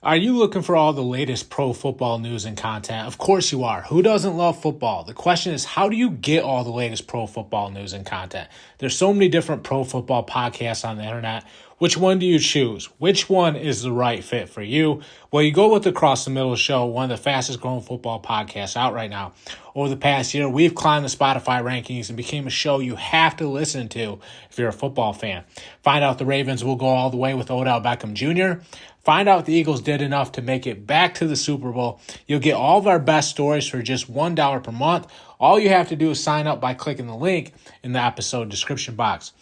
Are you looking for all the latest pro football news and content? Of course you are. Who doesn't love football? The question is, how do you get all the latest pro football news and content? There's so many different pro football podcasts on the internet. Which one do you choose? Which one is the right fit for you? Well, you go with the Across the Middle Show, one of the fastest growing football podcasts out right now. Over the past year, we've climbed the Spotify rankings and became a show you have to listen to if you're a football fan. Find out the Ravens will go all the way with Odell Beckham Jr., find out the Eagles did enough to make it back to the Super Bowl. You'll get all of our best stories for just $1 per month. All you have to do is sign up by clicking the link in the episode description box.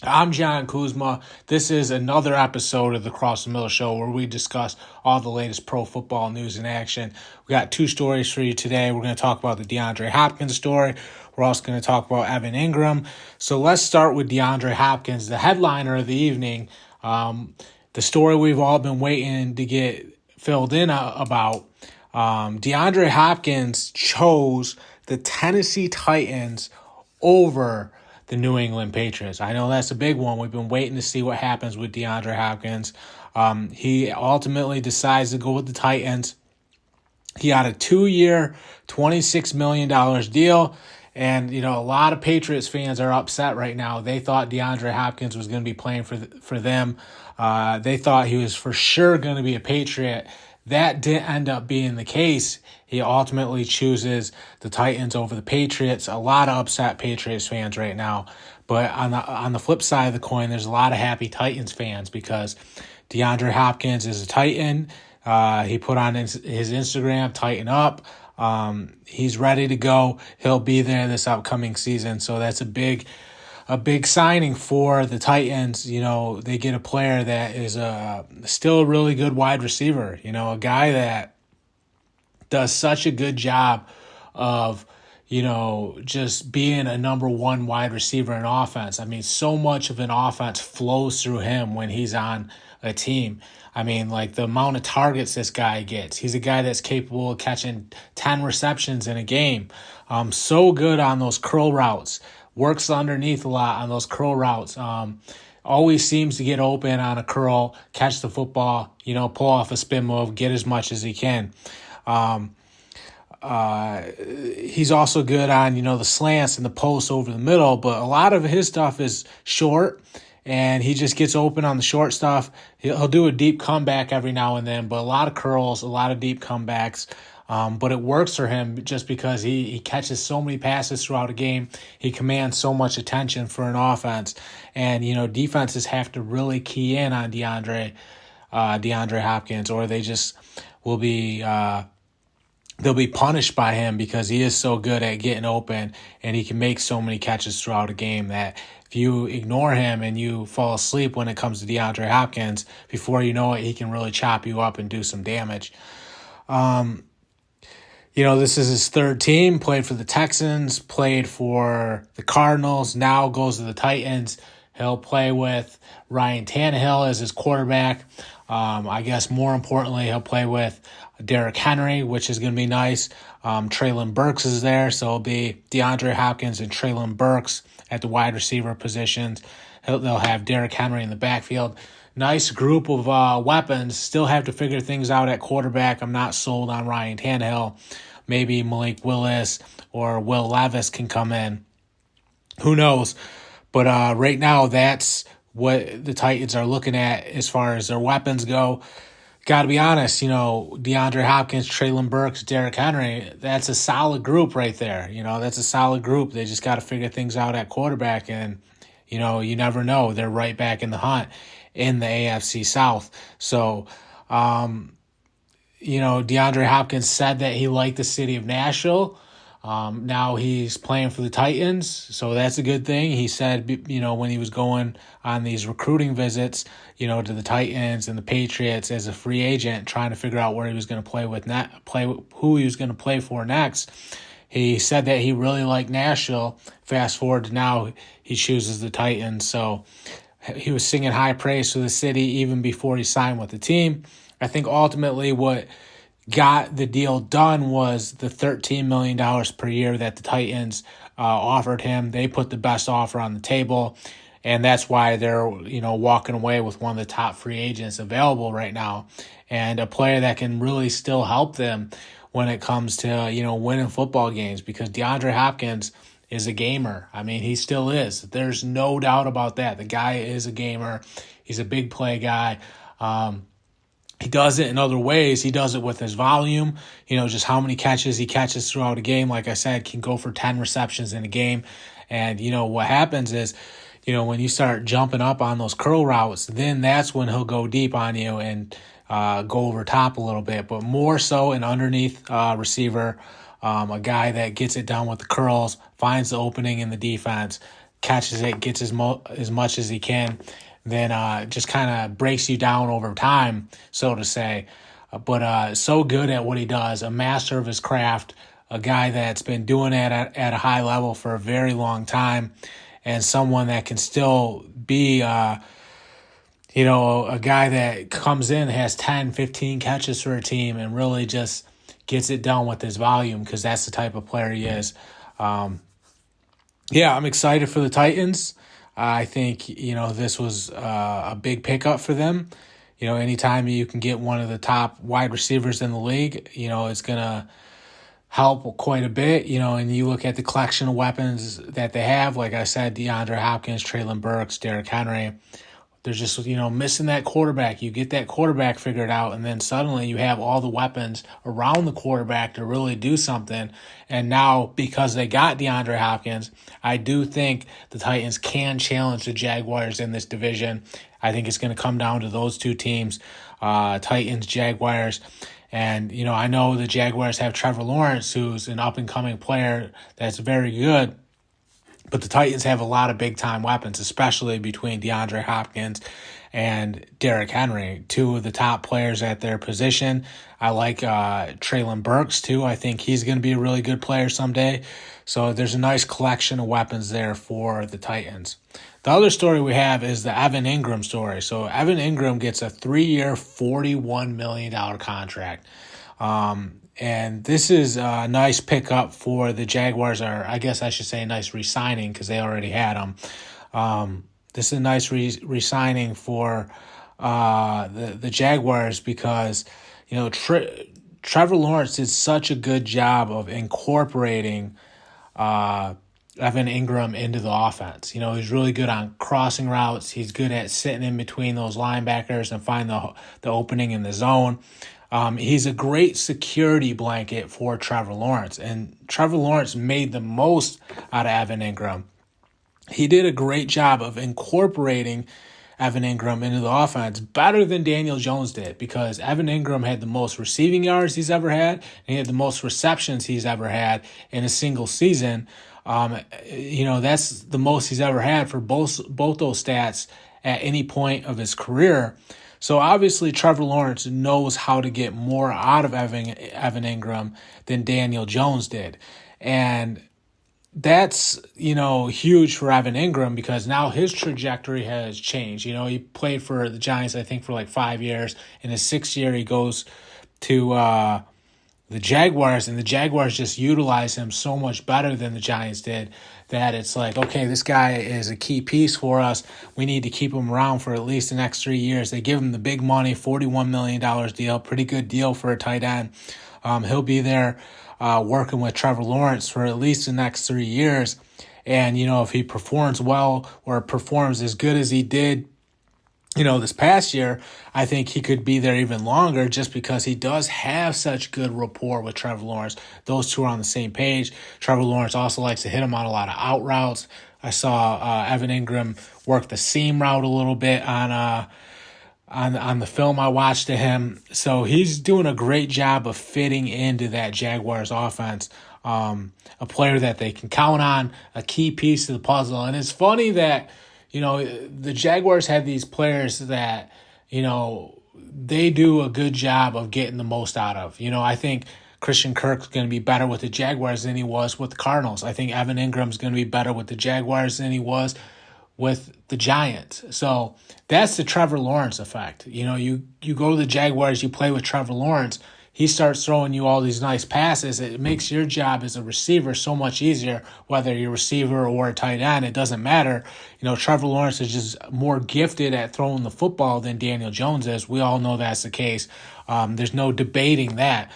I'm John Kuzma. This is another episode of the Across the Middle Show where we discuss all the latest pro football news and action. We got two stories for you today. We're going to talk about the DeAndre Hopkins story. We're also going to talk about Evan Engram. So let's start with DeAndre Hopkins, the headliner of the evening. The story we've all been waiting to get filled in about. DeAndre Hopkins chose the Tennessee Titans over the New England Patriots. I know that's a big one. We've been waiting to see what happens with DeAndre Hopkins. He ultimately decides to go with the Titans. He got a 2-year, $26 million deal. And, you know, a lot of Patriots fans are upset right now. They thought DeAndre Hopkins was going to be playing for them. They thought he was for sure going to be a Patriot. That didn't end up being the case. He ultimately chooses the Titans over the Patriots. A lot of upset Patriots fans right now. But on the flip side of the coin, there's a lot of happy Titans fans because DeAndre Hopkins is a Titan. He put on his Instagram, Tighten Up. He's ready to go. He'll be there this upcoming season. So that's a big signing for the Titans. You know, they get a player that is still a really good wide receiver. You know, a guy that does such a good job of, you know, just being a number one wide receiver in offense. I mean, so much of an offense flows through him when he's on a team. I mean, like the amount of targets this guy gets. He's a guy that's capable of catching 10 receptions in a game. So good on those curl routes. Works underneath a lot on those curl routes. Always seems to get open on a curl, catch the football, you know, pull off a spin move, get as much as he can. He's also good on, you know, the slants and the posts over the middle, but a lot of his stuff is short and he just gets open on the short stuff. He'll do a deep comeback every now and then, but a lot of curls, a lot of deep comebacks. But it works for him just because he catches so many passes throughout a game. He commands so much attention for an offense. And, you know, defenses have to really key in on DeAndre Hopkins, or they just will be they'll be punished by him because he is so good at getting open and he can make so many catches throughout a game that if you ignore him and you fall asleep when it comes to DeAndre Hopkins, before you know it, he can really chop you up and do some damage. You know, this is his third team, played for the Texans, played for the Cardinals, now goes to the Titans. He'll play with Ryan Tannehill as his quarterback. I guess more importantly, he'll play with Derrick Henry, which is going to be nice. Treylon Burks is there, so it'll be DeAndre Hopkins and Treylon Burks at the wide receiver positions. They'll have Derrick Henry in the backfield. Nice group of weapons. Still have to figure things out at quarterback. I'm not sold on Ryan Tannehill. Maybe Malik Willis or Will Levis can come in. Who knows? But right now, that's what the Titans are looking at as far as their weapons go. Got to be honest, you know, DeAndre Hopkins, Treylon Burks, Derrick Henry, that's a solid group right there. You know, that's a solid group. They just got to figure things out at quarterback. And, you know, you never know. They're right back in the hunt in the AFC South. So, you know, DeAndre Hopkins said that he liked the city of Nashville. Now he's playing for the Titans, so that's a good thing. He said, you know, when he was going on these recruiting visits, you know, to the Titans and the Patriots as a free agent, trying to figure out where he was going to who he was going to play for next. He said that he really liked Nashville. Fast forward to now, he chooses the Titans. So he was singing high praise for the city even before he signed with the team. I think ultimately what got the deal done was the $13 million per year that the Titans offered him. They put the best offer on the table, And that's why they're, walking away with one of the top free agents available right now, and a player that can really still help them when it comes to, winning football games, because DeAndre Hopkins is a gamer. I mean, he still is. There's no doubt about that. The guy is a gamer. He's a big play guy. He does it in other ways. He does it with his volume, just how many catches he catches throughout a game. Like I said, can go for 10 receptions in a game. And, what happens is, when you start jumping up on those curl routes, then that's when he'll go deep on you and go over top a little bit. But more so an underneath receiver, a guy that gets it done with the curls, finds the opening in the defense, catches it, gets as much as he can, then just kind of breaks you down over time, so to say. But so good at what he does, a master of his craft, a guy that's been doing it at a high level for a very long time, and someone that can still be, a guy that comes in, has 10, 15 catches for a team and really just gets it done with his volume, because that's the type of player he is. I'm excited for the Titans. I think, this was a big pickup for them. Anytime you can get one of the top wide receivers in the league, it's going to help quite a bit, and you look at the collection of weapons that they have. Like I said, DeAndre Hopkins, Treylon Burks, Derrick Henry. They're just, missing that quarterback. You get that quarterback figured out, and then suddenly you have all the weapons around the quarterback to really do something. And now, because they got DeAndre Hopkins, I do think the Titans can challenge the Jaguars in this division. I think it's going to come down to those two teams, Titans, Jaguars. And, I know the Jaguars have Trevor Lawrence, who's an up-and-coming player that's very good. But the Titans have a lot of big-time weapons, especially between DeAndre Hopkins and Derrick Henry, two of the top players at their position. I like Treylon Burks, too. I think he's going to be a really good player someday. So there's a nice collection of weapons there for the Titans. The other story we have is the Evan Engram story. So Evan Engram gets a 3-year, $41 million contract. And this is a nice pickup for the Jaguars, or I guess I should say a nice re-signing, because they already had him. This is a nice re-signing for the Jaguars, because, Trevor Lawrence did such a good job of incorporating Evan Engram into the offense. He's really good on crossing routes. He's good at sitting in between those linebackers and find the opening in the zone. He's a great security blanket for Trevor Lawrence, and Trevor Lawrence made the most out of Evan Engram. He did a great job of incorporating Evan Engram into the offense better than Daniel Jones did, because Evan Engram had the most receiving yards he's ever had, and he had the most receptions he's ever had in a single season. That's the most he's ever had for both those stats at any point of his career. So obviously Trevor Lawrence knows how to get more out of Evan Engram than Daniel Jones did. And that's, huge for Evan Engram, because now his trajectory has changed. He played for the Giants, I think, for like 5 years. In his 6th year, he goes to the Jaguars, and the Jaguars just utilize him so much better than the Giants did, that it's like, okay, this guy is a key piece for us. We need to keep him around for at least the next 3 years. They give him the big money, $41 million deal, pretty good deal for a tight end. He'll be there working with Trevor Lawrence for at least the next 3 years. And, if he performs well, or performs as good as he did, this past year, I think he could be there even longer, just because he does have such good rapport with Trevor Lawrence. Those two are on the same page. Trevor Lawrence also likes to hit him on a lot of out routes. I saw Evan Engram work the seam route a little bit on the film I watched of him. So he's doing a great job of fitting into that Jaguars offense. A player that they can count on, a key piece of the puzzle. And it's funny that, the Jaguars have these players that, they do a good job of getting the most out of. I think Christian Kirk's going to be better with the Jaguars than he was with the Cardinals. I think Evan Ingram's going to be better with the Jaguars than he was with the Giants. So that's the Trevor Lawrence effect. You go to the Jaguars, you play with Trevor Lawrence, he starts throwing you all these nice passes, it makes your job as a receiver so much easier, whether you're a receiver or a tight end, it doesn't matter. Trevor Lawrence is just more gifted at throwing the football than Daniel Jones is. We all know that's the case. There's no debating that.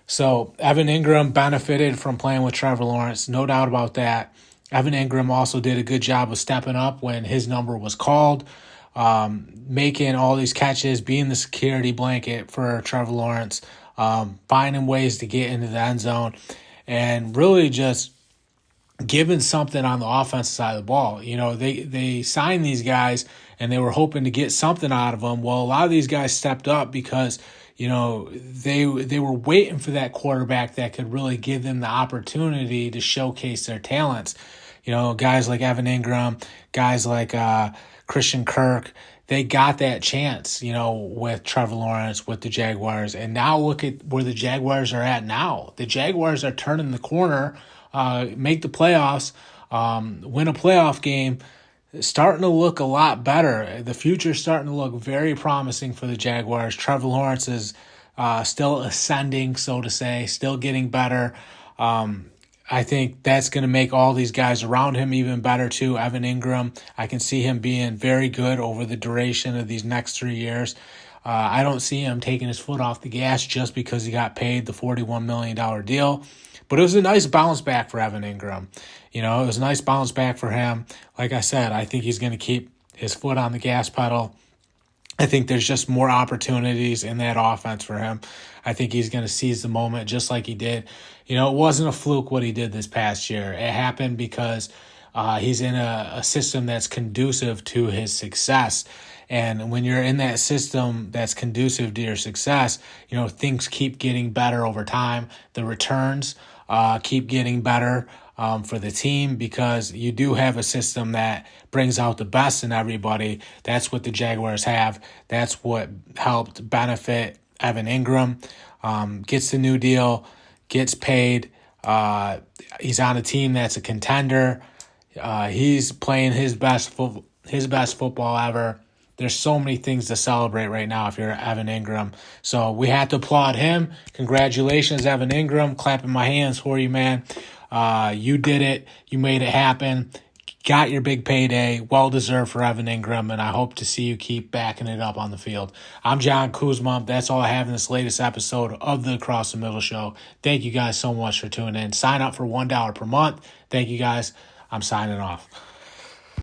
So Evan Engram benefited from playing with Trevor Lawrence, no doubt about that. Evan Engram also did a good job of stepping up when his number was called, making all these catches, being the security blanket for Trevor Lawrence, finding ways to get into the end zone, and really just giving something on the offensive side of the ball. They signed these guys and they were hoping to get something out of them. Well, a lot of these guys stepped up because they were waiting for that quarterback that could really give them the opportunity to showcase their talents. Guys like Evan Engram, guys like Christian Kirk, they got that chance, with Trevor Lawrence, with the Jaguars. And now look at where the Jaguars are at now. The Jaguars are turning the corner, make the playoffs, win a playoff game, starting to look a lot better. The future's starting to look very promising for the Jaguars. Trevor Lawrence is still ascending, so to say, still getting better. I think that's going to make all these guys around him even better too. Evan Engram, I can see him being very good over the duration of these next 3 years. I don't see him taking his foot off the gas just because he got paid the $41 million deal. But it was a nice bounce back for Evan Engram. It was a nice bounce back for him. Like I said, I think he's going to keep his foot on the gas pedal. I think there's just more opportunities in that offense for him. I think he's going to seize the moment just like he did. It wasn't a fluke what he did this past year. It happened because he's in a system that's conducive to his success. And when you're in that system that's conducive to your success, things keep getting better over time. The returns keep getting better for the team because you do have a system that brings out the best in everybody. That's what the Jaguars have. That's what helped benefit Evan Engram. Gets the new deal, gets paid. He's on a team that's a contender. He's playing his best football ever. There's so many things to celebrate right now if you're Evan Engram. So we have to applaud him. Congratulations, Evan Engram. Clapping my hands for you, man. You did it. You made it happen. Got your big payday. Well-deserved for Evan Engram, and I hope to see you keep backing it up on the field. I'm John Kuzma. That's all I have in this latest episode of the Across the Middle Show. Thank you guys so much for tuning in. Sign up for $1 per month. Thank you guys. I'm signing off.